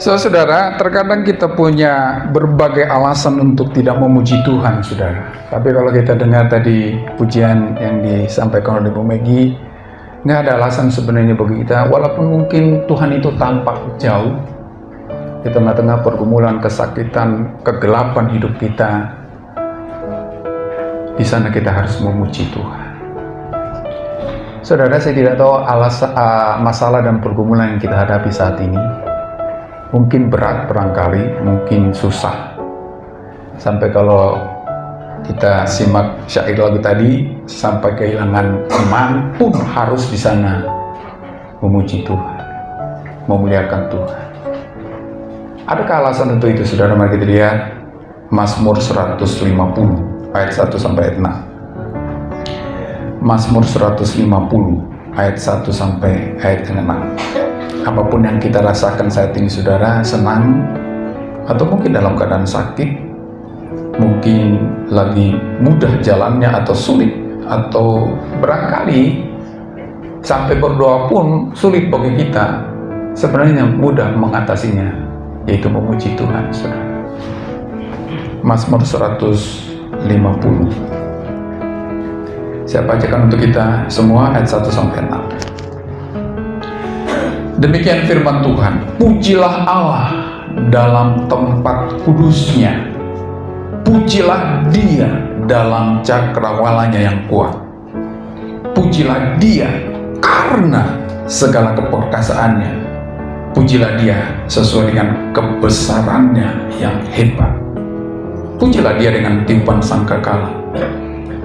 Saudara, terkadang kita punya berbagai alasan untuk tidak memuji Tuhan, saudara. Tapi kalau kita dengar tadi pujian yang disampaikan oleh Bu Megi, nggak ada alasan sebenarnya bagi kita, walaupun mungkin Tuhan itu tampak jauh di tengah-tengah pergumulan, kesakitan, kegelapan hidup kita. Di sana kita harus memuji Tuhan. Saudara, saya tidak tahu masalah dan pergumulan yang kita hadapi saat ini. Mungkin berat barangkali, mungkin susah. Sampai kalau kita simak syair lagu tadi, sampai kehilangan iman pun harus di sana memuji Tuhan, memuliakan Tuhan. Adakah alasan untuk itu, saudara? Mari kita lihat Mazmur 150 ayat 1 sampai ayat 6. Mazmur 150 ayat 1 sampai ayat 6. Apapun yang kita rasakan saat ini, saudara, senang atau mungkin dalam keadaan sakit, mungkin lagi mudah jalannya atau sulit, atau barangkali sampai berdoa pun sulit bagi kita, sebenarnya mudah mengatasinya, yaitu memuji Tuhan, saudara. Mazmur 150. Saya bacakan untuk kita semua ayat 1 sampai 6. Demikian firman Tuhan, pujilah Allah dalam tempat kudusnya, pujilah Dia dalam cakrawalanya yang kuat, pujilah Dia karena segala keperkasaannya, pujilah Dia sesuai dengan kebesarannya yang hebat, pujilah Dia dengan tiupan sangkakala,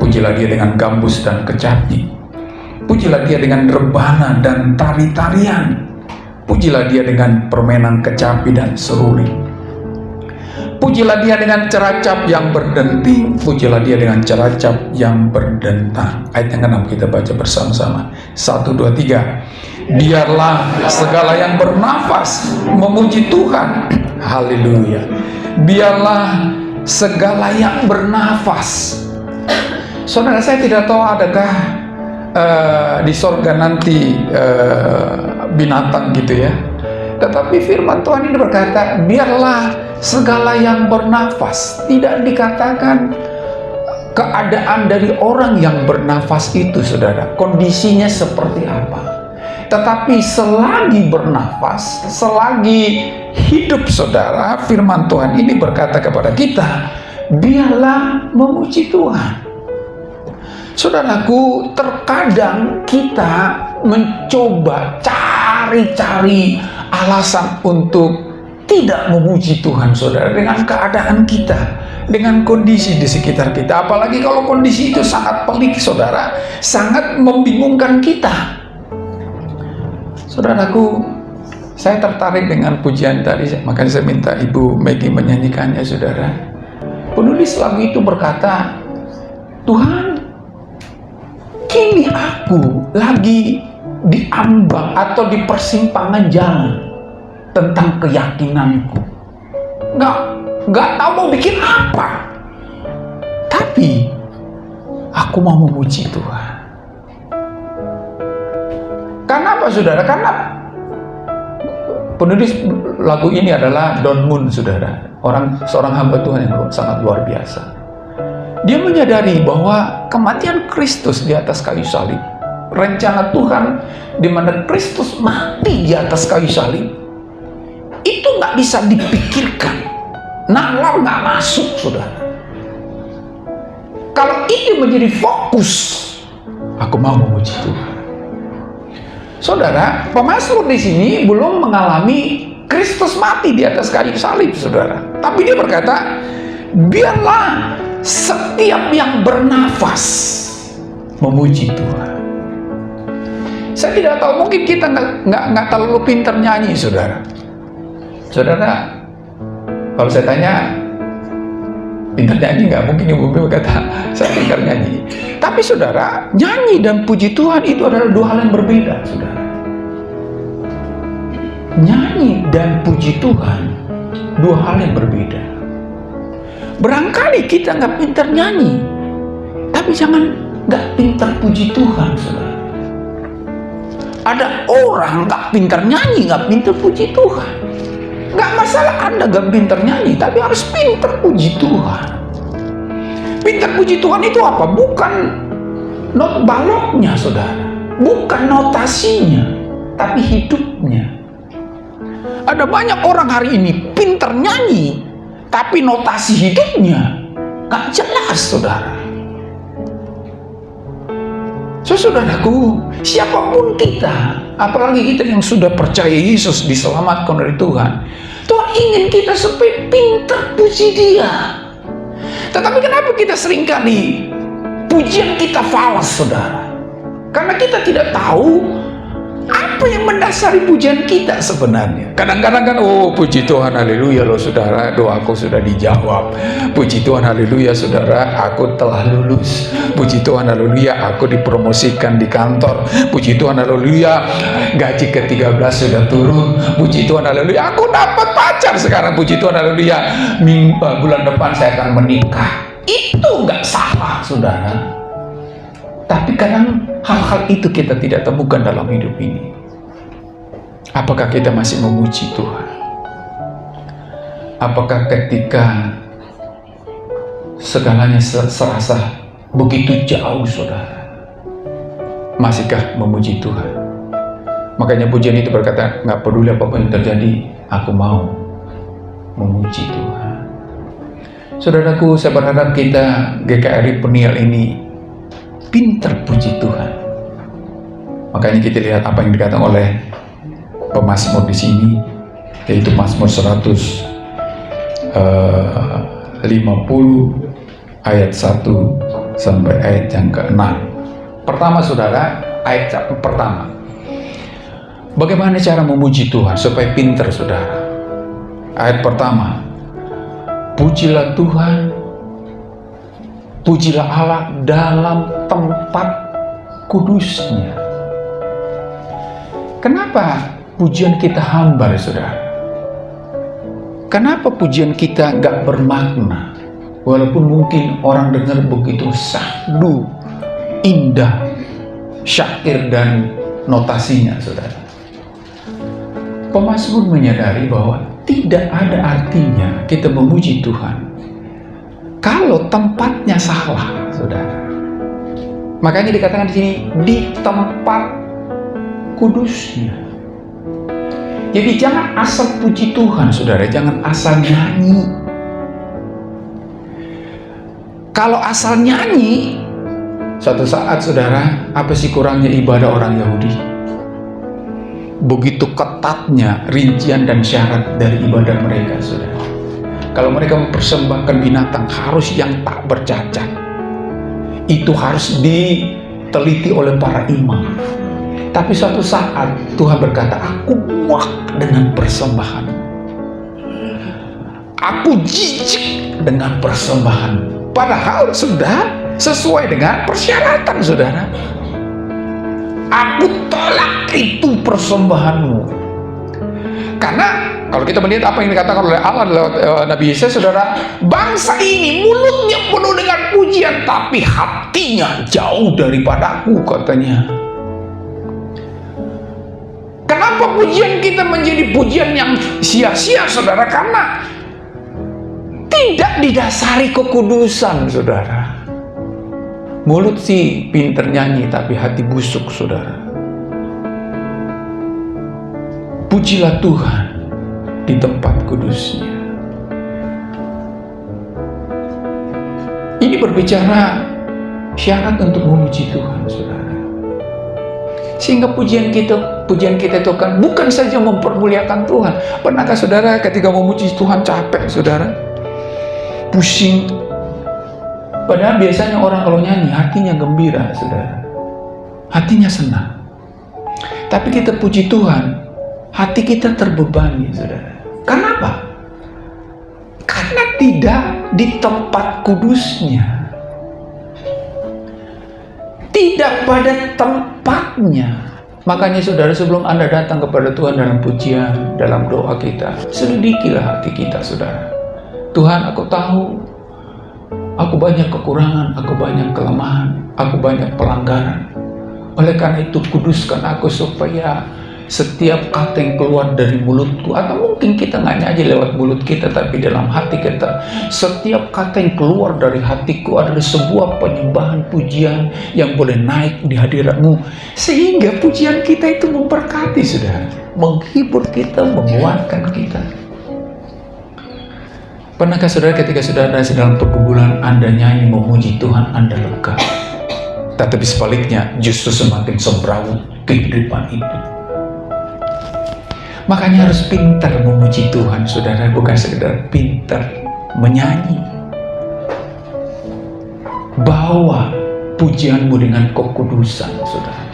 pujilah Dia dengan gambus dan kecapi, pujilah Dia dengan rebana dan tari-tarian, pujilah Dia dengan permainan kecapi dan seruling, pujilah Dia dengan ceracap yang berdenting, pujilah Dia dengan ceracap yang berdentang. Ayat yang ke-6 kita baca bersama-sama. 1, 2, 3. Biarlah segala yang bernafas memuji Tuhan. Haleluya. Biarlah segala yang bernafas. Saudara, saya tidak tahu adakah di sorga nanti binatang gitu ya, tetapi firman Tuhan ini berkata, biarlah segala yang bernafas. Tidak dikatakan keadaan dari orang yang bernafas itu, saudara, kondisinya seperti apa, tetapi selagi bernafas, selagi hidup, saudara, firman Tuhan ini berkata kepada kita, biarlah memuji Tuhan. Saudaraku, terkadang kita mencoba cari-cari alasan untuk tidak memuji Tuhan, saudara, dengan keadaan kita, dengan kondisi di sekitar kita. Apalagi kalau kondisi itu sangat pelik, saudara, sangat membingungkan kita. Saudaraku, saya tertarik dengan pujian tadi, makanya saya minta Ibu Megi menyanyikannya, saudara. Penulis lagu itu berkata, Tuhan, kini aku lagi diambang atau di persimpangan jalan tentang keyakinanku. Nggak tahu mau bikin apa. Tapi aku mau memuji Tuhan. Karena apa, saudara? Karena penulis lagu ini adalah Don Moon, saudara. Seorang hamba Tuhan yang sangat luar biasa. Dia menyadari bahwa kematian Kristus di atas kayu salib, rencana Tuhan di mana Kristus mati di atas kayu salib, itu nggak bisa dipikirkan, nalar nggak masuk, saudara. Kalau ini menjadi fokus, aku mau memuji Tuhan. Saudara, pemazmur di sini belum mengalami Kristus mati di atas kayu salib, saudara. Tapi dia berkata, biarlah setiap yang bernafas memuji Tuhan. Saya tidak tahu, mungkin kita nggak terlalu pintar nyanyi, saudara. Saudara, kalau saya tanya, pintar nyanyi nggak? Mungkin Ibu berkata, saya pintar nyanyi. Tapi saudara, nyanyi dan puji Tuhan itu adalah dua hal yang berbeda, saudara. Nyanyi dan puji Tuhan, dua hal yang berbeda. Barangkali kita nggak pintar nyanyi, tapi jangan nggak pintar puji Tuhan, saudara. Ada orang nggak pintar nyanyi, nggak pintar puji Tuhan. Nggak masalah Anda gak pinter nyanyi, tapi harus pinter puji Tuhan. Pinter puji Tuhan itu apa? Bukan not baloknya, saudara. Bukan notasinya, tapi hidupnya. Ada banyak orang hari ini pinter nyanyi, tapi notasi hidupnya gak jelas, saudara. Saudaraku, siapapun kita, apalagi kita yang sudah percaya Yesus diselamatkan dari Tuhan, Tuhan ingin kita supaya pintar puji Dia. Tetapi kenapa kita seringkali pujian kita falas, saudara? Karena kita tidak tahu apa yang mendasari pujian kita sebenarnya. Kadang-kadang kan, oh puji Tuhan, haleluya loh saudara, doaku sudah dijawab. Puji Tuhan, haleluya saudara, aku telah lulus. Puji Tuhan, haleluya, aku dipromosikan di kantor. Puji Tuhan, haleluya, gaji ke-13 sudah turun. Puji Tuhan, haleluya, aku dapat pacar sekarang. Puji Tuhan, haleluya, bulan depan saya akan menikah. Itu nggak salah, saudara. Tapi kadang hal-hal itu kita tidak temukan dalam hidup ini. Apakah kita masih memuji Tuhan? Apakah ketika segalanya serasa begitu jauh, saudara, masihkah memuji Tuhan? Makanya pujian itu berkata, nggak peduli apapun yang terjadi, aku mau memuji Tuhan. Saudaraku, saya berharap kita GKRI Peniel ini pintar puji Tuhan. Makanya kita lihat apa yang dikatakan oleh pemazmur di sini, yaitu Mazmur 150 ayat 1 sampai ayat yang ke-6. Pertama, saudara, ayat pertama. Bagaimana cara memuji Tuhan supaya pintar, saudara? Ayat pertama, pujilah Tuhan, pujilah Allah dalam tempat kudusnya. Kenapa pujian kita hambar, saudara? Kenapa pujian kita gak bermakna? Walaupun mungkin orang dengar begitu syahdu, indah, syair dan notasinya, saudara. Pemazmur menyadari bahwa tidak ada artinya kita memuji Tuhan kalau tempatnya salah, saudara. Makanya dikatakan di sini, di tempat kudusnya. Jadi jangan asal puji Tuhan, saudara, jangan asal nyanyi. Kalau asal nyanyi, suatu saat, saudara, apa sih kurangnya ibadah orang Yahudi? Begitu ketatnya rincian dan syarat dari ibadah mereka, saudara. Kalau mereka mempersembahkan binatang, harus yang tak bercacat. Itu harus diteliti oleh para imam. Tapi suatu saat Tuhan berkata, aku muak dengan persembahan. Aku jijik dengan persembahan. Padahal sudah sesuai dengan persyaratan, saudara. Aku tolak itu persembahanmu. Karena kalau kita melihat apa yang dikatakan oleh Allah lewat Nabi Yesaya, saudara, bangsa ini mulutnya penuh dengan pujian, tapi hatinya jauh daripadaku, katanya. Kenapa pujian kita menjadi pujian yang sia-sia, saudara? Karena tidak didasari kekudusan, saudara. Mulut sih pinter nyanyi, tapi hati busuk, saudara. Pujilah Tuhan di tempat kudusnya. Ini berbicara syarat untuk memuji Tuhan, saudara. Sehingga pujian kita itu kan bukan saja mempermuliakan Tuhan. Pernahkah saudara ketika memuji Tuhan capek, saudara? Pusing. Padahal biasanya orang kalau nyanyi hatinya gembira, saudara. Hatinya senang. Tapi kita puji Tuhan, hati kita terbebani, saudara. Kenapa? Karena tidak di tempat kudusnya. Tidak pada tempatnya. Makanya saudara, sebelum Anda datang kepada Tuhan dalam pujian, dalam doa kita, selidikilah hati kita, saudara. Tuhan, aku tahu aku banyak kekurangan, aku banyak kelemahan, aku banyak pelanggaran. Oleh karena itu, kuduskan aku supaya setiap kata yang keluar dari mulutku, atau mungkin kita nggak nyanyi lewat mulut kita, tapi dalam hati kita, setiap kata yang keluar dari hatiku adalah sebuah penyembahan pujian yang boleh naik di hadiratmu, sehingga pujian kita itu memberkati, saudara, menghibur kita, menguatkan kita. Pernahkah saudara ketika saudara sedang pergumulan, Anda nyanyi memuji Tuhan, Anda lega? Tetapi sebaliknya justru semakin semrawut kehidupan itu. Makanya harus pintar memuji Tuhan, saudara, bukan sekedar pintar menyanyi. Bawa pujianmu dengan kekudusan, saudara.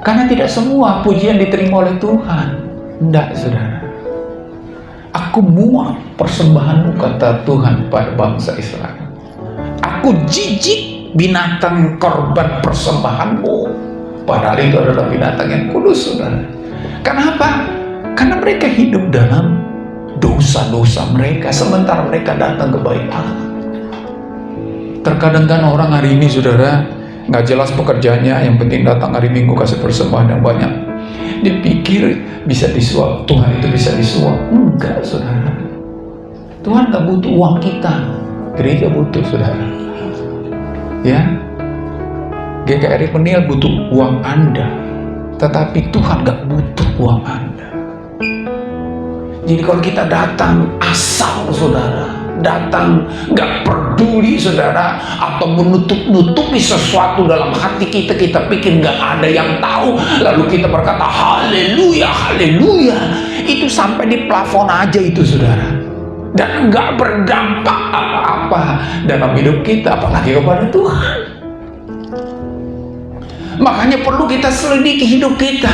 Karena tidak semua pujian diterima oleh Tuhan. Tidak, saudara. Aku muak persembahanmu, kata Tuhan pada bangsa Israel. Aku jijik binatang korban persembahanmu. Padahal itu adalah binatang yang kudus, saudara. Kenapa? Karena mereka hidup dalam dosa-dosa mereka, sementara mereka datang ke bait Allah. Terkadang kan orang hari ini, saudara, nggak jelas pekerjaannya, yang penting datang hari Minggu kasih persembahan yang banyak. Dia pikir bisa disuap, Tuhan itu bisa disuap. Enggak, saudara. Tuhan nggak butuh uang kita, gereja butuh, saudara. Ya, GKRI Peniel butuh uang Anda, tetapi Tuhan gak butuh uang Anda. Jadi kalau kita datang asal, saudara, datang gak peduli, saudara, atau menutup-nutupi sesuatu dalam hati kita, kita pikir gak ada yang tahu, lalu kita berkata haleluya, haleluya, itu sampai di plafon aja itu, saudara, dan gak berdampak apa-apa dalam hidup kita, apalagi kepada Tuhan. Makanya perlu kita selidiki hidup kita.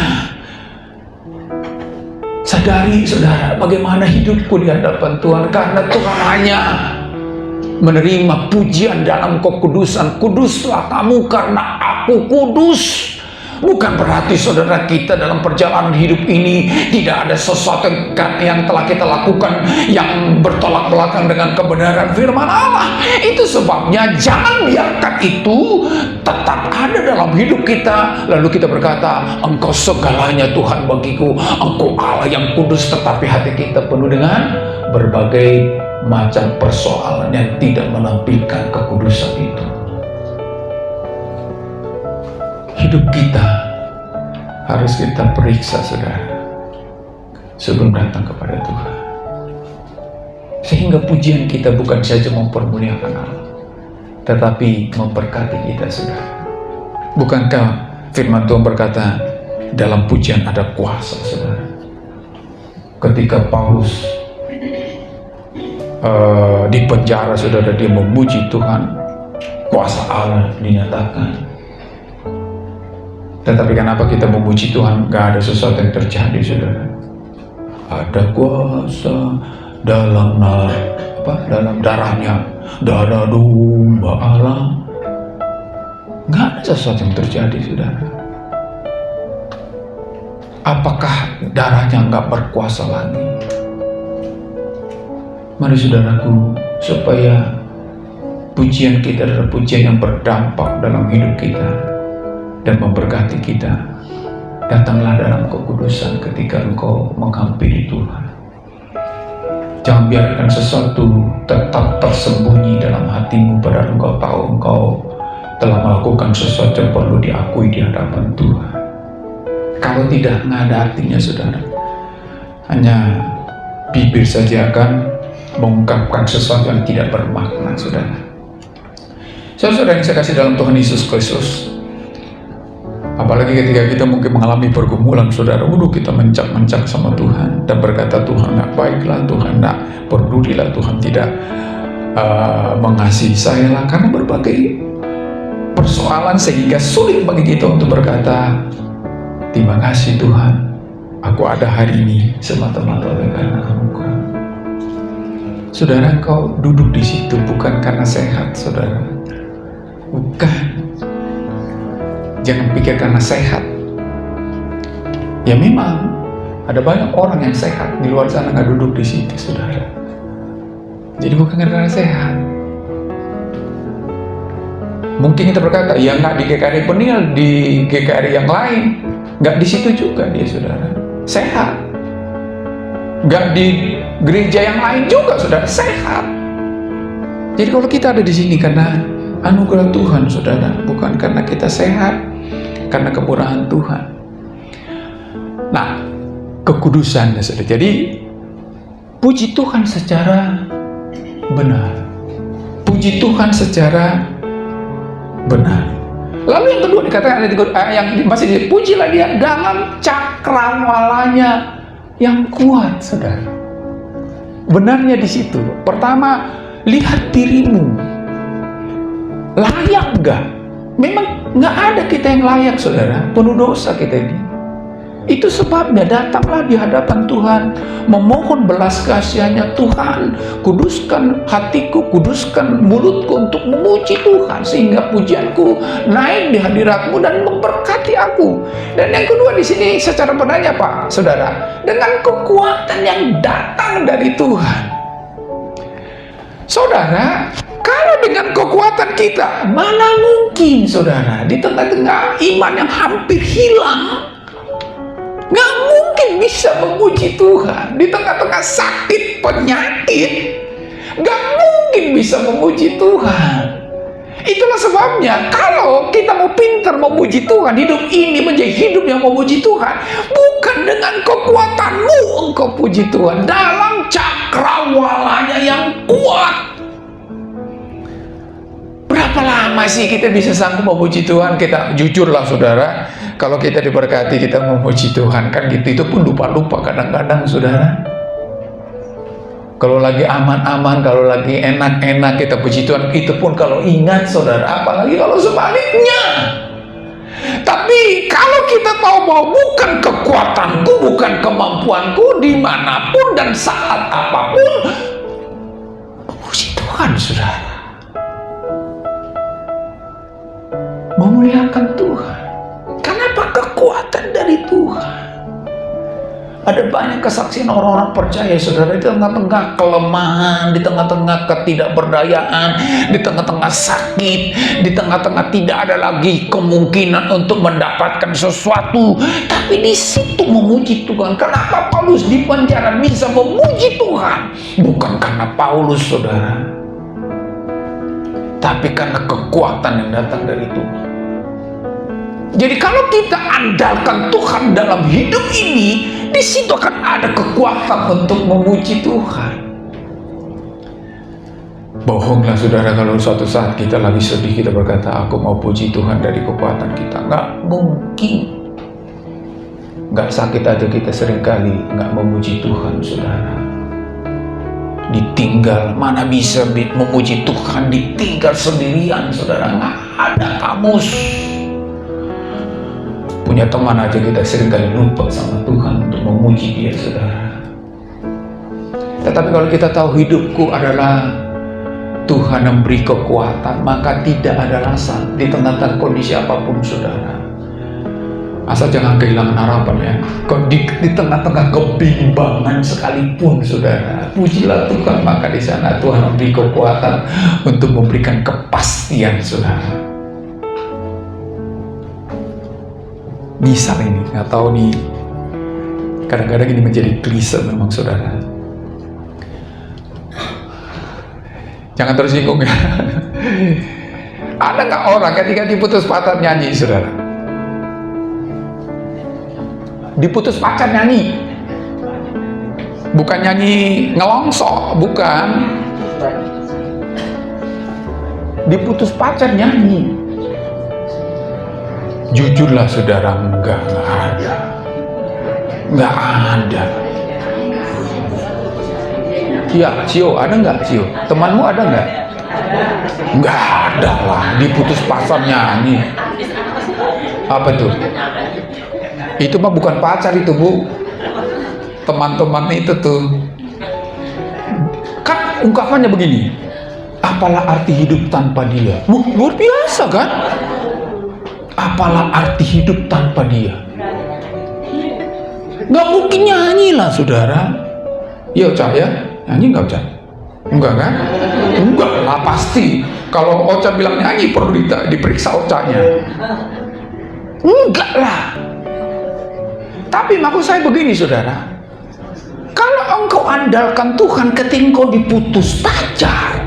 Sadari, saudara, bagaimana hidupku di hadapan Tuhan. Karena Tuhan hanya menerima pujian dalam kekudusan. Kuduslah kamu karena aku kudus. Bukan berarti, saudara, kita dalam perjalanan hidup ini tidak ada sesuatu yang telah kita lakukan yang bertolak belakang dengan kebenaran firman Allah. Itu sebabnya jangan biarkan itu tetap ada dalam hidup kita, lalu kita berkata, Engkau segalanya Tuhan bagiku, Engkau Allah yang kudus, tetapi hati kita penuh dengan berbagai macam persoalan yang tidak menampilkan kekudusan itu. Hidup kita harus kita periksa, saudara, sebelum datang kepada Tuhan, sehingga pujian kita bukan saja mempermuliakan Allah, tetapi memberkati kita, saudara. Bukankah firman Tuhan berkata, dalam pujian ada kuasa, saudara? Ketika Paulus di penjara, saudara, dia memuji Tuhan, kuasa Allah dinyatakan. Tetapi kenapa kita memuji Tuhan gak ada sesuatu yang terjadi, saudara? Ada kuasa dalam darahnya, darah domba Allah. Gak ada sesuatu yang terjadi, saudara. Apakah darahnya gak berkuasa lagi? Mari, saudaraku, supaya pujian kita adalah pujian yang berdampak dalam hidup kita dan memberkati kita. Datanglah dalam kekudusan ketika engkau menghampiri Tuhan. Jangan biarkan sesuatu tetap tersembunyi dalam hatimu, padahal engkau tahu engkau telah melakukan sesuatu yang perlu diakui di hadapan Tuhan. Kalau tidak, nggak ada artinya, saudara. Hanya bibir saja akan mengungkapkan sesuatu yang tidak bermakna, saudara. Saudara yang saya kasih dalam Tuhan Yesus Kristus, apalagi ketika kita mungkin mengalami pergumulan, saudara, kita mencak-mencak sama Tuhan dan berkata, Tuhan nggak baiklah, Tuhan nggak pedulilah, Tuhan tidak mengasihi saya lah, karena berbagai persoalan sehingga sulit bagi kita untuk berkata, terima kasih Tuhan, aku ada hari ini semata-mata oleh karena Anugerah. Saudara, engkau duduk di situ bukan karena sehat, saudara, bukan. Jangan pikir karena sehat. Ya memang ada banyak orang yang sehat di luar sana nggak duduk di situ, saudara. Jadi bukan karena sehat. Mungkin kita berkata, ya nggak di GKRI Peniel, di GKRI yang lain. Nggak di situ juga dia, saudara. Sehat. Nggak di gereja yang lain juga, saudara. Sehat. Jadi kalau kita ada di sini karena anugerah Tuhan, saudara, bukan karena kita sehat, karena kemurahan Tuhan. Nah, kekudusan, saudara. Jadi puji Tuhan secara benar. Puji Tuhan secara benar. Lalu yang kedua dikatakan yang masih dipujilah dia dalam cakrawalanya yang kuat, saudara. Benarnya di situ. Pertama, lihat dirimu. Layak nggak? Memang nggak ada kita yang layak, saudara. Penuh dosa kita ini. Itu sebabnya datanglah di hadapan Tuhan, memohon belas kasihannya. Tuhan, kuduskan hatiku, kuduskan mulutku untuk memuji Tuhan, sehingga pujianku naik di hadirat-Mu dan memberkati aku. Dan yang kedua di sini secara benarnya, Pak, saudara, dengan kekuatan yang datang dari Tuhan. Saudara, kalau dengan kekuatan kita, mana mungkin, saudara, di tengah-tengah iman yang hampir hilang, nggak mungkin bisa memuji Tuhan. Di tengah-tengah sakit, penyakit, nggak mungkin bisa memuji Tuhan. Itulah sebabnya kalau kita mau pintar memuji Tuhan, hidup ini menjadi hidup yang memuji Tuhan, bukan dengan kekuatanmu engkau puji Tuhan, dalam cakrawalanya yang kuat. Berapa lama sih kita bisa sanggup memuji Tuhan? Kita jujurlah, saudara, kalau kita diberkati kita memuji Tuhan, kan gitu, itu pun lupa-lupa kadang-kadang, saudara. Kalau lagi aman-aman, kalau lagi enak-enak kita puji Tuhan, itu pun kalau ingat, saudara. Apalagi kalau sebaliknya. Tapi kalau kita tahu bahwa bukan kekuatanku, bukan kemampuanku, dimanapun dan saat apapun, memuji Tuhan, saudara. Memuliakan Tuhan. Kenapa? Kekuatan dari Tuhan. Ada banyak kesaksian orang-orang percaya, saudara, di tengah-tengah kelemahan, di tengah-tengah ketidakberdayaan, di tengah-tengah sakit, di tengah-tengah tidak ada lagi kemungkinan untuk mendapatkan sesuatu, tapi di situ memuji Tuhan. Kenapa Paulus di penjara bisa memuji Tuhan? Bukan karena Paulus, saudara, tapi karena kekuatan yang datang dari Tuhan. Jadi kalau kita andalkan Tuhan dalam hidup ini, di situ akan ada kekuatan untuk memuji Tuhan. Bohonglah, saudara, kalau suatu saat kita lagi sedih, kita berkata, aku mau puji Tuhan dari kekuatan kita. Nggak mungkin. Nggak sakit aja kita seringkali nggak memuji Tuhan, saudara. Ditinggal, mana bisa memuji Tuhan ditinggal sendirian, saudara. Nggak ada kamus. Punya teman aja kita seringkali lupa sama Tuhan untuk memuji dia, saudara. Tetapi kalau kita tahu hidupku adalah Tuhan yang beri kekuatan, maka tidak ada alasan di tengah-tengah kondisi apapun, saudara. Asal jangan kehilangan harapan, ya. Di tengah-tengah kebimbangan sekalipun, saudara, pujilah Tuhan, maka di sana Tuhan memberi kekuatan untuk memberikan kepastian, saudara. Misal ini, nggak tahu nih, kadang-kadang ini menjadi klise memang, saudara. Jangan tersinggung, ya. Ada nggak orang ketika diputus pacar nyanyi, saudara? Diputus pacar nyanyi, bukan nyanyi ngelongsok, bukan. Diputus pacar nyanyi. Jujurlah, saudara, enggak ada. Nggak ada. Ya, Sio, ada nggak, Sio? Temanmu ada nggak? Nggak ada lah, diputus pacar nyanyi. Apa tuh? Itu mah bukan pacar itu, Bu. Teman-teman itu tuh. Kan ungkapannya begini, apalah arti hidup tanpa dia? Luar biasa, kan? Apalah arti hidup tanpa dia? Nggak mungkin nyanyi lah, saudara. Ya, Ocha, ya? Nyanyi nggak, Ocha? Enggak, kan? Enggak lah, pasti. Kalau Ocha bilang nyanyi, perlu diperiksa Ochanya. Enggak lah. Tapi maksud saya begini saudara, kalau engkau andalkan Tuhan ketika engkau diputus pacar,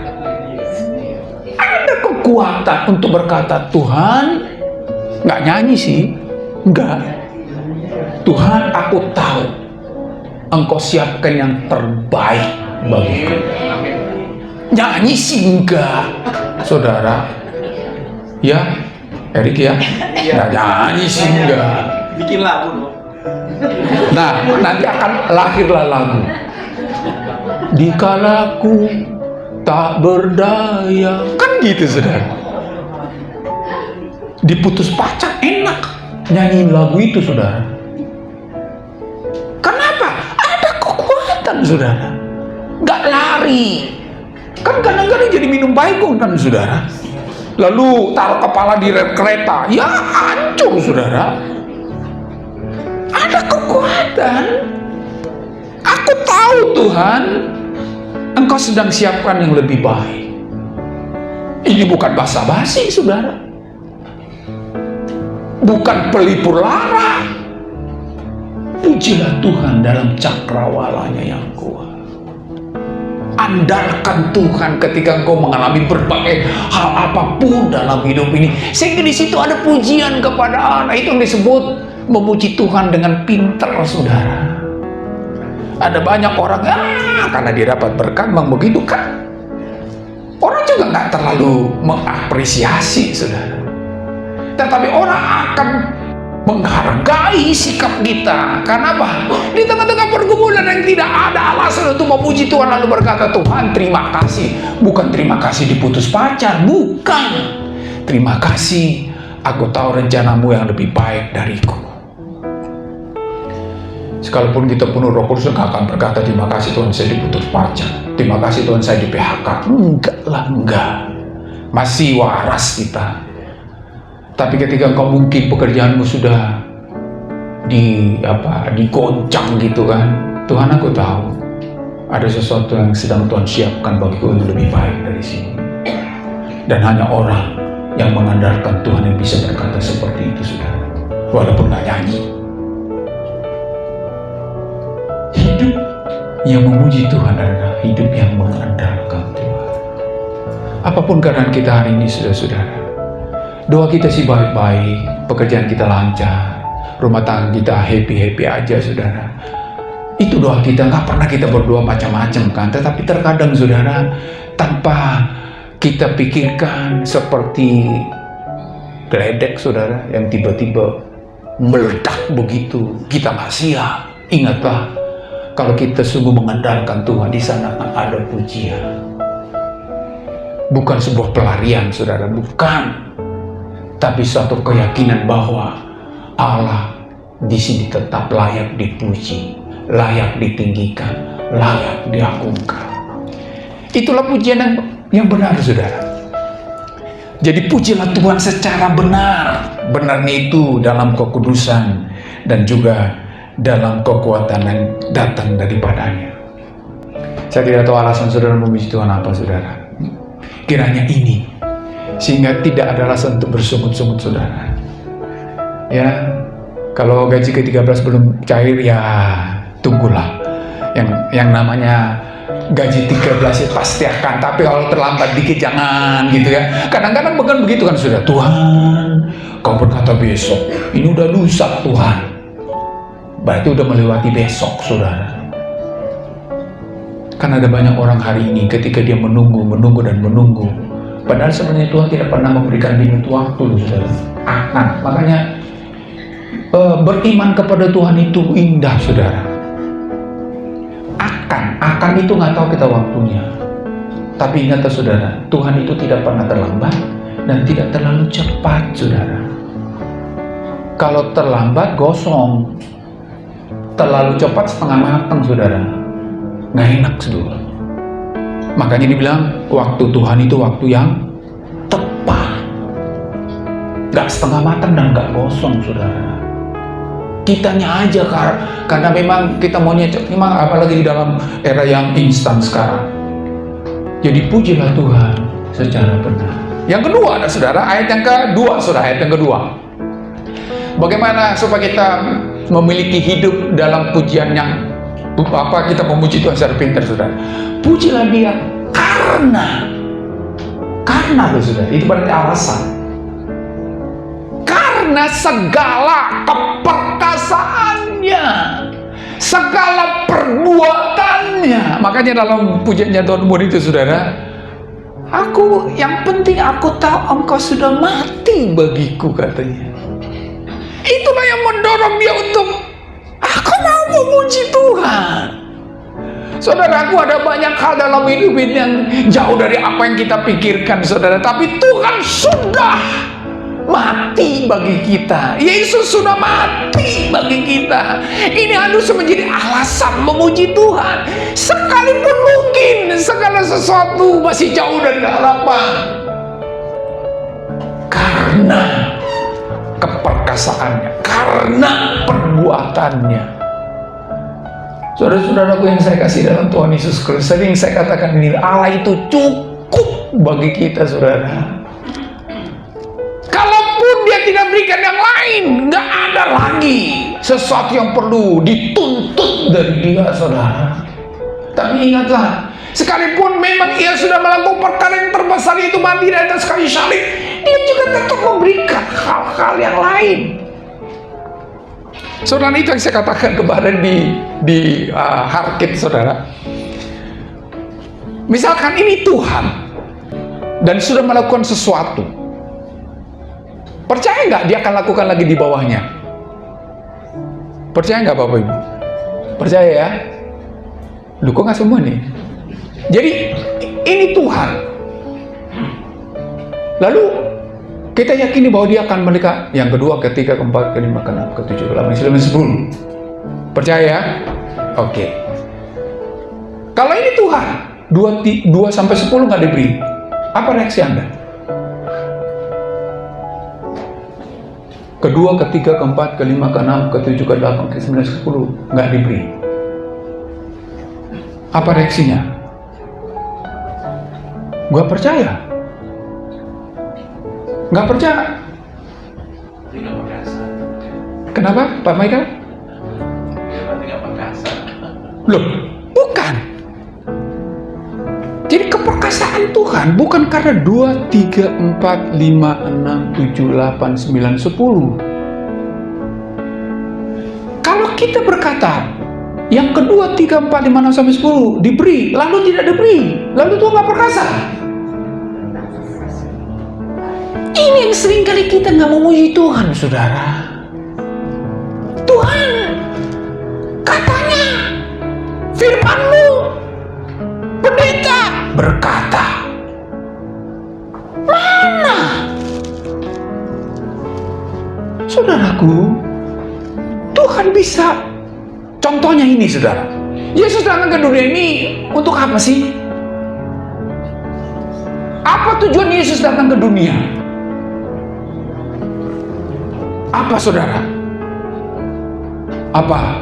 ada kekuatan untuk berkata, Tuhan, nggak nyanyi sih, enggak, Tuhan aku tahu engkau siapkan yang terbaik bagiku. Nyanyi sih enggak saudara, ya Erik ya, nggak nyanyi sih enggak, bikin lagu dong. Nah, nanti akan lahirlah lagu. Dikalaku tak berdaya, kan gitu saudara. Diputus pacar enak nyanyiin lagu itu saudara. Kenapa? Ada kekuatan saudara, nggak lari. Kan kadang-kadang jadi minum baygon kan saudara, lalu taruh kepala di rel kereta, ya hancur saudara. Ada kekuatan. Aku tahu Tuhan, engkau sedang siapkan yang lebih baik. Ini bukan basa-basi saudara, bukan pelipur lara. Pujilah Tuhan dalam cakrawalanya yang kuat. Andalkan Tuhan ketika engkau mengalami berbagai hal apapun dalam hidup ini, sehingga di situ ada pujian kepada Allah. Itu yang disebut memuji Tuhan dengan pintar saudara. Ada banyak orang karena dia dapat berkat memang begitu kan, orang juga nggak terlalu mengapresiasi saudara. Tetapi orang akan menghargai sikap kita. Karena apa? Di tengah-tengah pergumulan yang tidak ada alasan untuk memuji Tuhan lalu berkata, Tuhan terima kasih. Bukan terima kasih diputus pacar, bukan. Terima kasih, aku tahu rencanamu yang lebih baik dariku. Sekalipun kita penuh Roh Kudus, nggak akan berkata terima kasih Tuhan saya diputus pacar, terima kasih Tuhan saya di PHK. Enggak lah, enggak. Masih waras kita. Tapi ketika engkau mungkin pekerjaanmu sudah digoncang gitu kan, Tuhan aku tahu ada sesuatu yang sedang Tuhan siapkan bagiku yang lebih baik dari sini. Dan hanya orang yang mengandalkan Tuhan yang bisa berkata seperti itu saudara, walaupun nggak nyanyi. Hidup yang memuji Tuhan adalah hidup yang mengandalkan Tuhan. Apapun keadaan kita hari ini saudara-saudara, doa kita sih baik-baik, pekerjaan kita lancar, rumah tangga kita happy-happy aja saudara. Itu doa kita, nggak pernah kita berdoa macam-macam kan. Tetapi terkadang saudara, tanpa kita pikirkan seperti geledek saudara, yang tiba-tiba meledak begitu, kita nggak siap. Ingatlah, kalau kita sungguh mengandalkan Tuhan, di sana akan ada pujian. Bukan sebuah pelarian saudara, bukan. Tapi suatu keyakinan bahwa Allah di sini tetap layak dipuji, layak ditinggikan, layak diagungkan. Itulah pujian yang benar saudara. Jadi pujilah Tuhan secara benar. Benarnya itu dalam kekudusan dan juga dalam kekuatan yang datang daripadanya. Saya tidak tahu alasan saudara memuji Tuhan apa saudara. Kiranya ini, sehingga tidak ada alasan untuk bersungut-sungut saudara. Ya, kalau gaji ke-13 belum cair ya tunggulah. Yang namanya gaji 13 ya pasti akan, tapi kalau terlambat dikit jangan gitu ya. Kadang-kadang bukan begitu kan saudara. Tuhan, kau berkata besok, ini udah lusa Tuhan. Berarti udah melewati besok saudara. Kan ada banyak orang hari ini ketika dia menunggu dan menunggu, padahal sebenarnya Tuhan tidak pernah memberikan limit waktu saudara. Makanya beriman kepada Tuhan itu indah saudara. Akan itu nggak tahu kita waktunya. Tapi ingatlah saudara, Tuhan itu tidak pernah terlambat dan tidak terlalu cepat saudara. Kalau terlambat gosong, terlalu cepat setengah matang saudara, nggak enak saudara. Makanya dibilang waktu Tuhan itu waktu yang tepat, nggak setengah matang dan nggak gosong saudara. Kitanya aja karena memang kita maunya memang, apalagi di dalam era yang instan sekarang. Jadi pujilah Tuhan secara benar. Yang kedua ada saudara, ayat yang kedua saudara, ayat yang kedua. Bagaimana supaya kita memiliki hidup dalam pujian yang apa, kita memuji Tuhan secara pintar, saudara. Pujilah Dia karena loh, saudara, itu berarti alasan. Karena segala keperkasaannya, segala perbuatannya. Makanya dalam pujiannya Tuhan Murid itu, saudara, yang penting aku tahu Engkau sudah mati bagiku, katanya. Itulah yang mendorong dia untuk aku mau memuji Tuhan. Saudaraku, ada banyak hal dalam hidup ini yang jauh dari apa yang kita pikirkan, saudara. Tapi Tuhan sudah mati bagi kita. Yesus sudah mati bagi kita. Ini harus menjadi alasan memuji Tuhan. Sekalipun mungkin segala sesuatu masih jauh dari harapan. Karena keperkasaannya, karena perbuatannya. Saudara-saudaraku yang saya kasih dalam Tuhan Yesus Kristus, sering saya katakan ini, Allah itu cukup bagi kita, saudara. Kalaupun Dia tidak berikan yang lain, nggak ada lagi sesuatu yang perlu dituntut dari Dia, saudara. Tapi ingatlah, sekalipun memang Ia sudah melakukan perkara yang terbesar, itu mati di atas kayu salib, Dia juga tetap memberikan hal-hal yang lain. Saudara, itu yang saya katakan kemarin di Harkit, saudara. Misalkan ini Tuhan dan sudah melakukan sesuatu, percaya nggak Dia akan lakukan lagi di bawahnya? Percaya nggak, Bapak Ibu? Percaya ya? Dukung nggak semua nih? Jadi ini Tuhan. Lalu kita yakini bahwa Dia akan menikah yang kedua, ketiga, keempat, kelima, keenam, ketujuh, ke-8, ke-9, 10. Percaya ya? Oke. Kalau ini Tuhan 2 sampai 10 nggak diberi, apa reaksi Anda? Kedua, ketiga, keempat, kelima, keenam, ketujuh, ke-8, ke-9, ke-10 nggak diberi, apa reaksinya? Gua percaya. Nggak percaya. Kenapa, Pak Michael? Loh, bukan. Jadi keperkasaan Tuhan bukan karena 2, 3, 4, 5, 6, 7, 8, 9, 10. Kalau kita berkata yang kedua, 3, 4, 5, 6, sampai 10 diberi, lalu tidak diberi, lalu Tuhan nggak perkasa. Ini yang seringkali kita nggak memuji Tuhan, saudara. Tuhan, katanya firman-Mu, pendeta berkata, mana? Saudaraku, Tuhan bisa. Contohnya ini, saudara. Yesus datang ke dunia ini untuk apa sih? Apa tujuan Yesus datang ke dunia? Apa, saudara? Apa?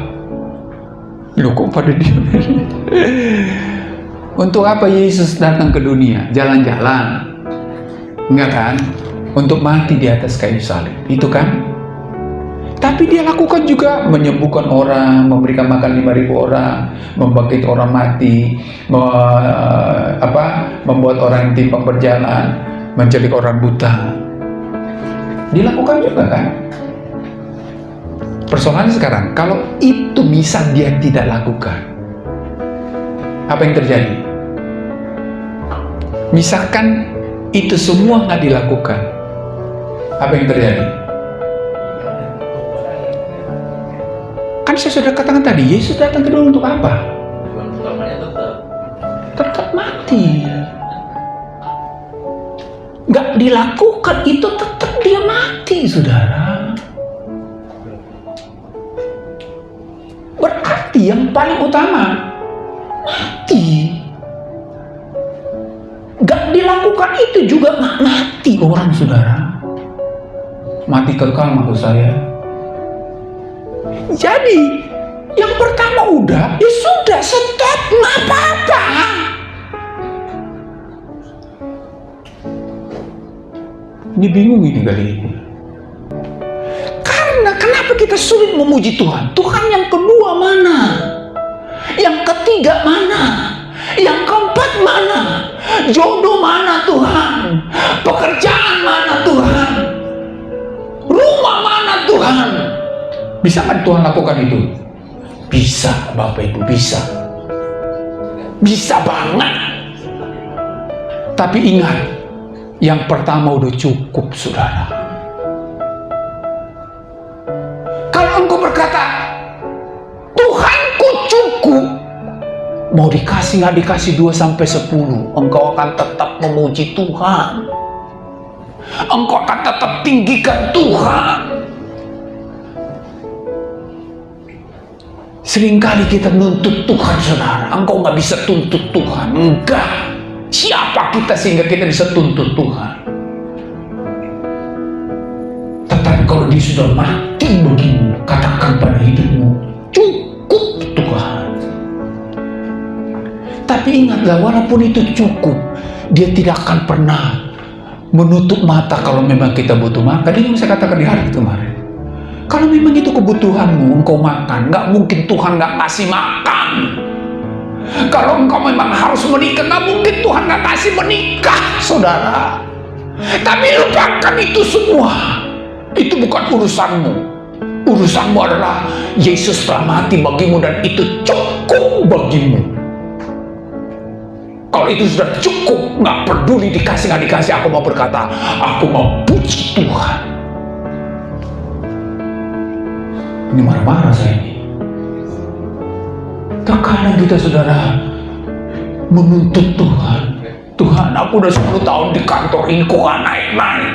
Loh, kok pada diam? Untuk apa Yesus datang ke dunia? Jalan-jalan? Enggak kan? Untuk mati di atas kayu salib, itu kan? Tapi Dia lakukan juga menyembuhkan orang, memberikan makan 5.000 orang, membangkit orang mati, membuat orang yang timpang berjalan, menculik orang buta. Dilakukan juga kan? Persoalannya sekarang, kalau itu misal Dia tidak lakukan, apa yang terjadi? Misalkan itu semua nggak dilakukan, apa yang terjadi? Kan saya sudah katakan tadi, Yesus datang ke dunia untuk apa? Tetap mati. Nggak dilakukan, itu tetap Dia mati, saudara. Berarti yang paling utama mati. Gak dilakukan itu juga gak mati orang, saudara. Mati kekal maksud saya. Jadi yang pertama udah, ya sudah, stop, nggak apa-apa. Ini bingung ini kali ini. Karena kenapa Kenapa kita sulit memuji Tuhan? Tuhan yang kedua mana? Yang ketiga mana? Yang keempat mana? Jodoh mana Tuhan? Pekerjaan mana Tuhan? Rumah mana Tuhan? Bisa kan Tuhan lakukan itu? Bisa, Bapak Ibu, bisa. Bisa banget. Tapi ingat, yang pertama udah cukup, saudara. Kalau engkau berkata, Tuhanku cukup, mau dikasih nggak dikasih 2-10, engkau akan tetap memuji Tuhan. Engkau akan tetap tinggikan Tuhan. Seringkali kita nuntut Tuhan, saudara. Engkau nggak bisa tuntut Tuhan. Enggak. Siapa kita sehingga kita bisa tuntut Tuhan? Tetapi kalau dia sudah mati bagimu, katakan pada hidupmu, cukup Tuhan. Tapi ingatlah, walaupun itu cukup, dia tidak akan pernah menutup mata kalau memang kita butuh makan. Ini yang saya katakan di hari kemarin. Kalau memang itu kebutuhanmu, engkau makan, nggak mungkin Tuhan nggak ngasih makan. Kalau engkau memang harus menikah, nggak mungkin Tuhan nggak kasih menikah, saudara. Tapi lupakan itu semua. Itu bukan urusanmu. Urusanmu adalah Yesus telah mati bagimu dan itu cukup bagimu. Kalau itu sudah cukup, nggak peduli dikasih nggak dikasih, aku mau berkata, aku mau puji Tuhan. Ini marah-marah saya ini. Terkadang kita, saudara, menuntut Tuhan. Tuhan, aku udah 10 tahun di kantor ini, kok gak naik-naik?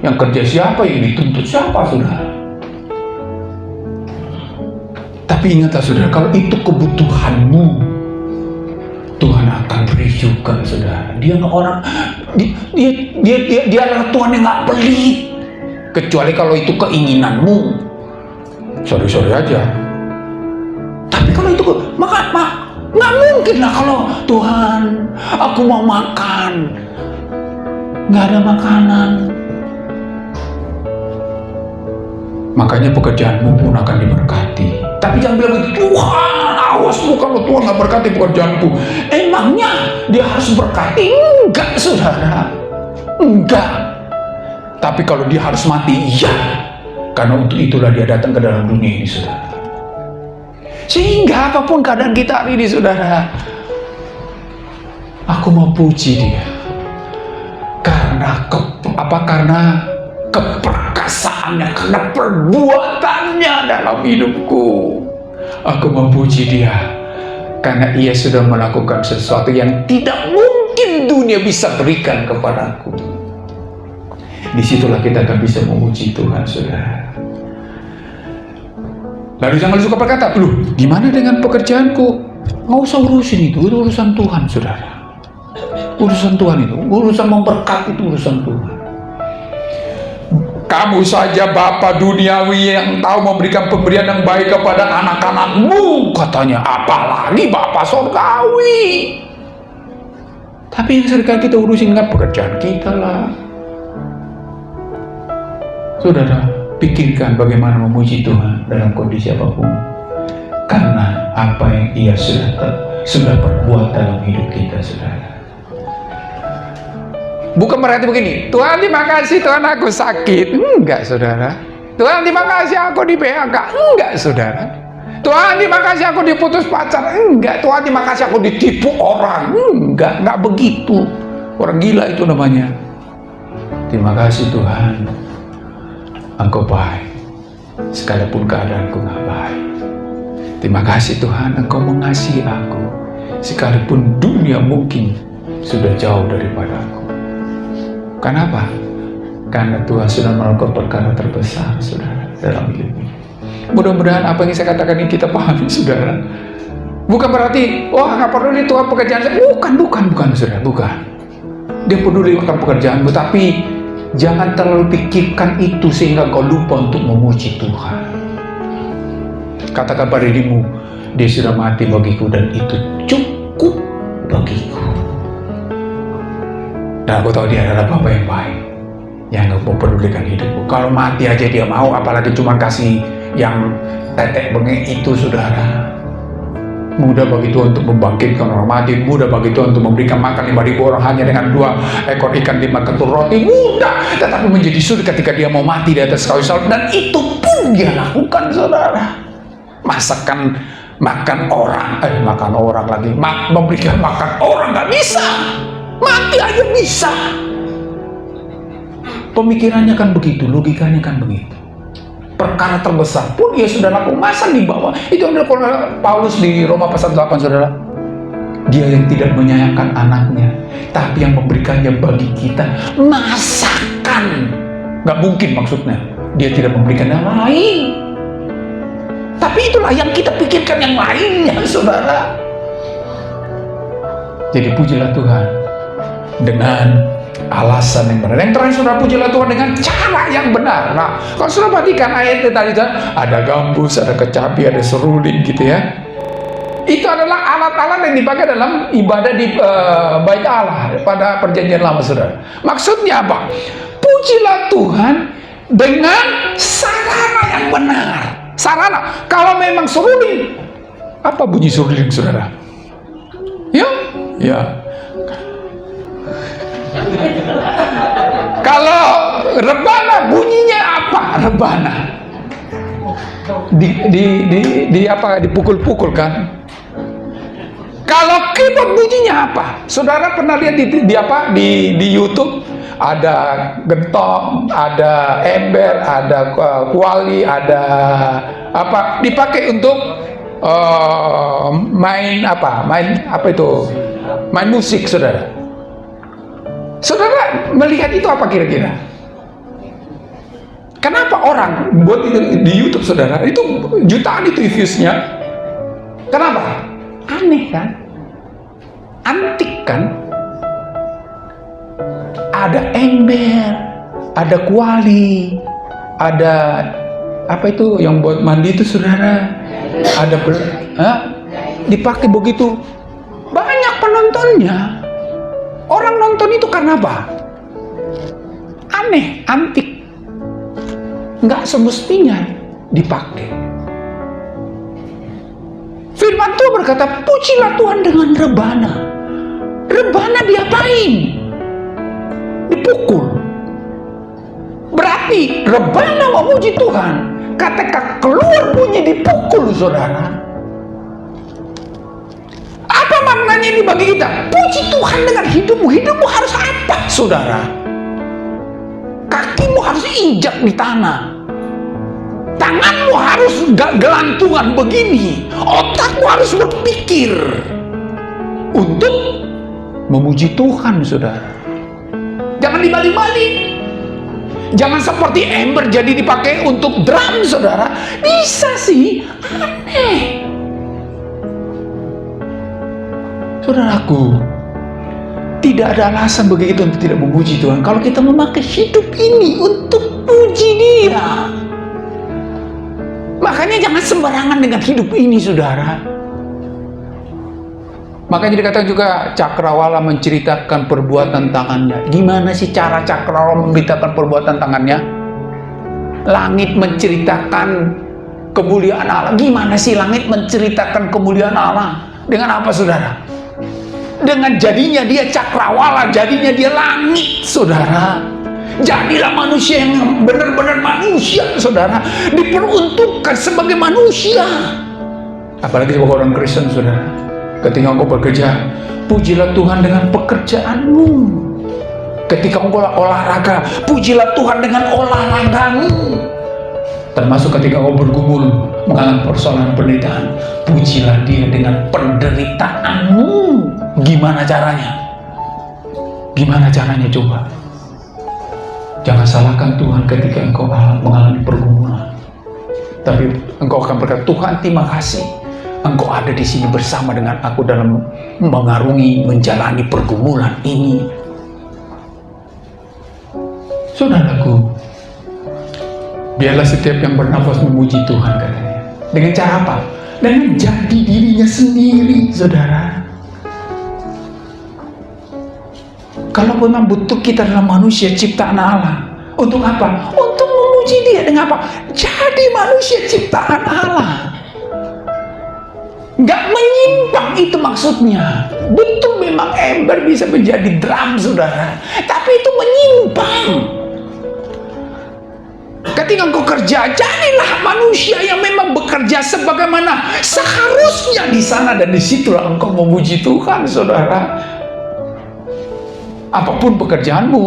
Yang kerja siapa yang dituntut? Siapa, saudara? Tapi ingatlah, saudara, kalau itu kebutuhanmu, Tuhan akan beri juga, saudara. Dia adalah Tuhan yang gak pelit. Kecuali kalau itu keinginanmu. Sorry aja. Tapi kalau itu nggak mungkin lah. Kalau Tuhan, aku mau makan, nggak ada makanan. Makanya pekerjaanmu pun akan diberkati. Tapi jangan bilang, Tuhan, awas lu kalau Tuhan nggak berkati pekerjaanku. Emangnya dia harus berkati? Enggak, saudara. Enggak. Tapi kalau dia harus mati, iya. Karena untuk itulah dia datang ke dalam dunia ini, saudara. Sehingga apapun keadaan kita hari ini, saudara, aku mau puji dia. Karena keperkasaannya, karena perbuatannya dalam hidupku. Aku mau puji dia. Karena ia sudah melakukan sesuatu yang tidak mungkin dunia bisa berikan kepadaku. Disitulah kita akan bisa memuji Tuhan, saudara. Lalu jangan suka berkata, loh, gimana dengan pekerjaanku? Nggak usah urusin itu urusan Tuhan, saudara. Urusan Tuhan itu, urusan memberkati itu urusan Tuhan. Kamu saja Bapa duniawi yang tahu memberikan pemberian yang baik kepada anak-anakmu, katanya, apalagi Bapa surgawi. Tapi yang seringkali kita urusin kan pekerjaan kita lah. Saudara, pikirkan bagaimana memuji Tuhan dalam kondisi apapun. Karena apa yang ia sudah perbuat dalam hidup kita, saudara. Bukan berarti begini, Tuhan terima kasih Tuhan aku sakit. Enggak, saudara. Tuhan terima kasih aku di PHK. Enggak, saudara. Tuhan terima kasih aku diputus pacar. Enggak. Tuhan terima kasih aku ditipu orang. Enggak begitu. Orang gila itu namanya. Terima kasih Tuhan, Engkau baik, sekalipun keadaanku nggak baik. Terima kasih Tuhan, Engkau mengasihi aku, sekalipun dunia mungkin sudah jauh daripada aku. Kenapa? Karena Tuhan sudah melakukan perkara terbesar, saudara, dalam hidup ini. Mudah-mudahan apa yang saya katakan ini kita pahami, saudara. Bukan berarti, wah nggak peduli Tuhan pekerjaan saya. Bukan, saudara, bukan. Dia peduli akan pekerjaanmu, tapi jangan terlalu pikirkan itu sehingga kau lupa untuk memuji Tuhan. Katakan pada dirimu, dia sudah mati bagiku dan itu cukup bagiku. Dan aku tahu dia adalah Bapa yang baik, yang gak mau pedulikan hidupku. Kalau mati aja dia mau, apalagi cuma kasih yang tetek bengek itu, saudara. Mudah bagi Tuhan untuk membangkitkan orang mati, mudah bagi Tuhan untuk memberikan makan 5.000 orang hanya dengan 2 ekor ikan 5 ketul roti, mudah. Tetapi menjadi sulit ketika dia mau mati di atas kayu salib, dan itu pun dia lakukan, saudara. Makan orang lagi, memberikan makan orang nggak bisa, mati aja bisa. Pemikirannya kan begitu, logikanya kan begitu. Perkara terbesar pun ia sudah lakukan, masa di bawah. Itu adalah Paulus di Roma pasal 8, saudara. Dia yang tidak menyayangkan anaknya, tapi yang memberikannya bagi kita masakan. Gak mungkin maksudnya dia tidak memberikan yang lain, tapi itulah yang kita pikirkan yang lainnya, saudara. Jadi pujilah Tuhan dengan alasan yang benar. Yang terakhir, saudara, pujilah Tuhan dengan cara yang benar. Nah, kalau saudara perhatikan ayatnya tadi, ada gambus, ada kecapi, ada seruling gitu ya. Itu adalah alat-alat yang dipakai dalam ibadah di bait Allah pada perjanjian lama, saudara. Maksudnya apa? Pujilah Tuhan dengan sarana yang benar. Sarana, kalau memang seruling, apa bunyi seruling, saudara? Ya. Kalau rebana bunyinya apa? Rebana dipukul-pukul kan. Kalau keyboard bunyinya apa? Saudara pernah lihat di YouTube ada gentong, ada ember, ada kuali, ada apa dipakai untuk main musik, saudara. Saudara melihat itu apa kira-kira? Kenapa orang buat itu di YouTube, saudara? Itu jutaan itu viewsnya. Kenapa? Aneh kan? Antik kan? Ada ember, ada kuali, ada apa itu yang buat mandi itu, saudara? Ada dipakai begitu. Banyak penontonnya. Orang nonton itu karena apa? Aneh, antik, nggak semestinya dipakai. Firman Tuhan berkata, pujilah Tuhan dengan rebana. Rebana diapain? Dipukul. Berarti rebana memuji Tuhan. Ketika keluar bunyi dipukul, saudara. Apa maknanya ini bagi kita? Puji Tuhan dengan hidupmu. Hidupmu harus apa, saudara? Kakimu harus injak di tanah. Tanganmu harus gak gelantungan begini. Otakmu harus berpikir untuk memuji Tuhan, saudara. Jangan dibalik-balik. Jangan seperti ember jadi dipakai untuk drum, saudara. Bisa sih, aneh. Saudaraku, tidak ada alasan bagi kita untuk tidak memuji Tuhan kalau kita memakai hidup ini untuk puji Dia. Makanya jangan sembarangan dengan hidup ini, saudara. Makanya dikatakan juga Cakrawala menceritakan perbuatan tangannya. Gimana sih cara Cakrawala memberitakan perbuatan tangannya? Langit menceritakan kemuliaan Allah. Gimana sih langit menceritakan kemuliaan Allah? Dengan apa, saudara? Dengan jadinya dia Cakrawala, jadinya dia langit, saudara. Jadilah manusia yang benar-benar manusia, saudara. Diperuntukkan sebagai manusia. Apalagi sebagai orang Kristen, saudara. Ketika engkau bekerja, pujilah Tuhan dengan pekerjaanmu. Ketika engkau olahraga, pujilah Tuhan dengan olahragamu. Termasuk ketika engkau bergumul mengalami persoalan penderitaan, pujilah Dia dengan penderitaanmu. Gimana caranya? Gimana caranya coba? Jangan salahkan Tuhan ketika engkau mengalami pergumulan. Tapi engkau akan berkata, Tuhan terima kasih. Engkau ada di sini bersama dengan aku dalam mengarungi, menjalani pergumulan ini. Saudaraku, biarlah setiap yang bernafas memuji Tuhan, katanya. Dengan cara apa? Dengan jadi dirinya sendiri, saudara. Kalau memang butuh kita adalah manusia ciptaan Allah. Untuk apa? Untuk memuji memuji Dia dengan apa? Jadi manusia ciptaan Allah. Nggak menyimpang itu maksudnya. Betul, memang ember bisa menjadi drum, saudara, tapi itu menyimpang. Ketika engkau kerja, jadilah manusia yang memang bekerja sebagaimana seharusnya di sana, dan disitulah engkau memuji Tuhan, saudara. Apapun pekerjaanmu,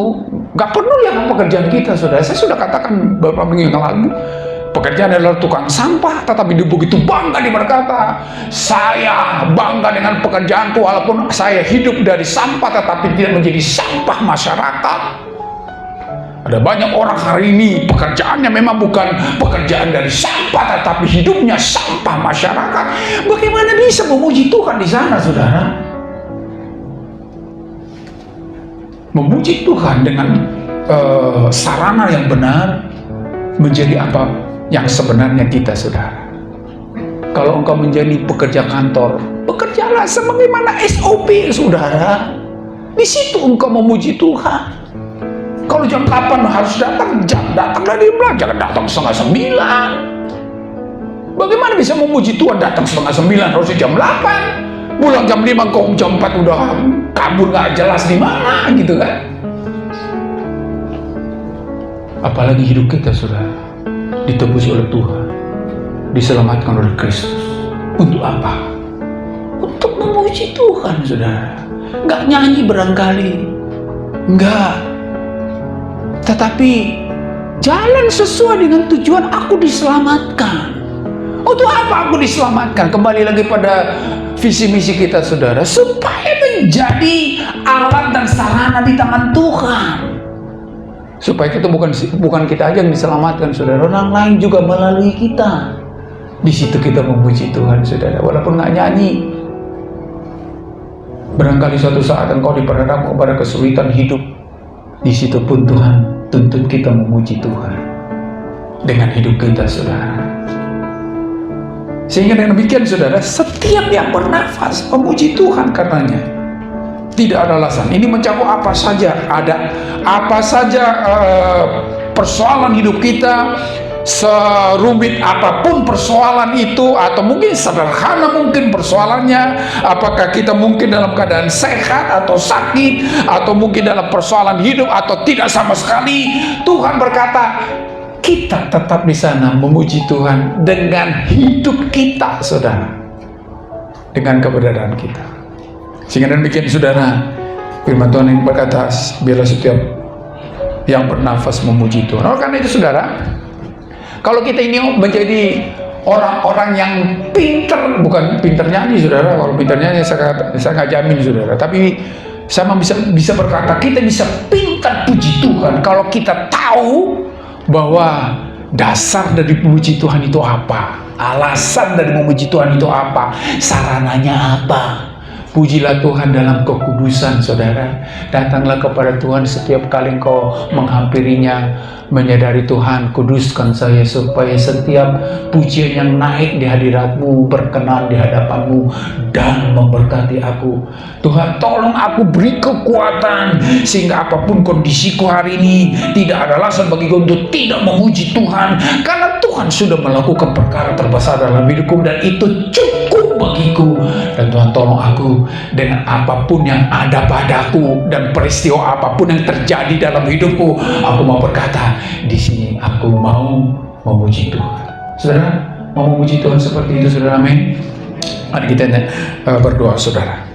nggak perlu lihat pekerjaan kita, saudara. Saya sudah katakan beberapa minggu yang lalu, pekerjaan adalah tukang sampah, tetapi dia begitu bangga, dia berkata, saya bangga dengan pekerjaanku walaupun saya hidup dari sampah, tetapi tidak menjadi sampah masyarakat. Ada banyak orang hari ini pekerjaannya memang bukan pekerjaan dari sampah, tetapi hidupnya sampah masyarakat. Bagaimana bisa memuji Tuhan di sana, saudara? Memuji Tuhan dengan sarana yang benar menjadi apa yang sebenarnya kita, saudara. Kalau engkau menjadi pekerja kantor, bekerjalah sebagaimana SOP, saudara. Di situ engkau memuji Tuhan. Kalau jam 8 harus datang, datang dari belakang, jangan datang 8:30. Bagaimana bisa memuji Tuhan datang 8:30, harusnya jam 8. Pulang jam 5, kau jam 4 udah kabur, nggak jelas di mana, gitu kan? Apalagi hidup kita, saudara, ditebus oleh Tuhan, diselamatkan oleh Kristus. Untuk apa? Untuk memuji Tuhan, saudara. Nggak nyanyi barangkali, nggak. Tetapi jalan sesuai dengan tujuan aku diselamatkan. Untuk apa aku diselamatkan? Kembali lagi pada visi misi kita, saudara, supaya menjadi alat dan sarana di tangan Tuhan. Supaya kita bukan kita aja yang diselamatkan, saudara, orang lain juga melalui kita. Di situ kita memuji Tuhan, saudara, walaupun nggak nyanyi. Barangkali suatu saat engkau diperhadapkan kepada kesulitan hidup. Di situ pun Tuhan tuntut kita memuji Tuhan dengan hidup kita, saudara. Sehingga dengan demikian, saudara, setiap yang bernafas memuji Tuhan karenanya. Tidak ada alasan. Ini mencakup apa saja, ada apa saja persoalan hidup kita, serumit apapun persoalan itu, atau mungkin sederhana mungkin persoalannya, apakah kita mungkin dalam keadaan sehat atau sakit, atau mungkin dalam persoalan hidup atau tidak sama sekali, Tuhan berkata, kita tetap di sana memuji Tuhan dengan hidup kita, saudara, dengan keberadaan kita. Sehingga demikian, saudara, firman Tuhan yang berkata, biarlah setiap yang bernafas memuji Tuhan. Oleh karena itu, saudara, kalau kita ini menjadi orang-orang yang pinter, bukan pinter nyanyi, saudara. Kalau pinter nyanyi saya nggak jamin, saudara. Tapi saya bisa berkata kita bisa pintar puji Tuhan kalau kita tahu bahwa dasar dari memuji Tuhan itu apa, alasan dari memuji Tuhan itu apa, sarananya apa. Pujilah Tuhan dalam kekudusan, saudara. Datanglah kepada Tuhan setiap kali engkau menghampirinya, menyadari Tuhan, kuduskan saya supaya setiap pujian yang naik di hadiratmu berkenan di hadapanmu dan memberkati aku. Tuhan, tolong aku beri kekuatan sehingga apapun kondisiku hari ini tidak ada alasan bagiku untuk tidak memuji Tuhan, karena Tuhan sudah melakukan perkara terbesar dalam hidupku dan itu cukup bagiku. Dan Tuhan, tolong aku dengan apapun yang ada padaku dan peristiwa apapun yang terjadi dalam hidupku, aku mau berkata, di sini aku mau memuji Tuhan. Saudara, mau memuji Tuhan seperti itu, saudara, amin. Mari kita berdoa, saudara.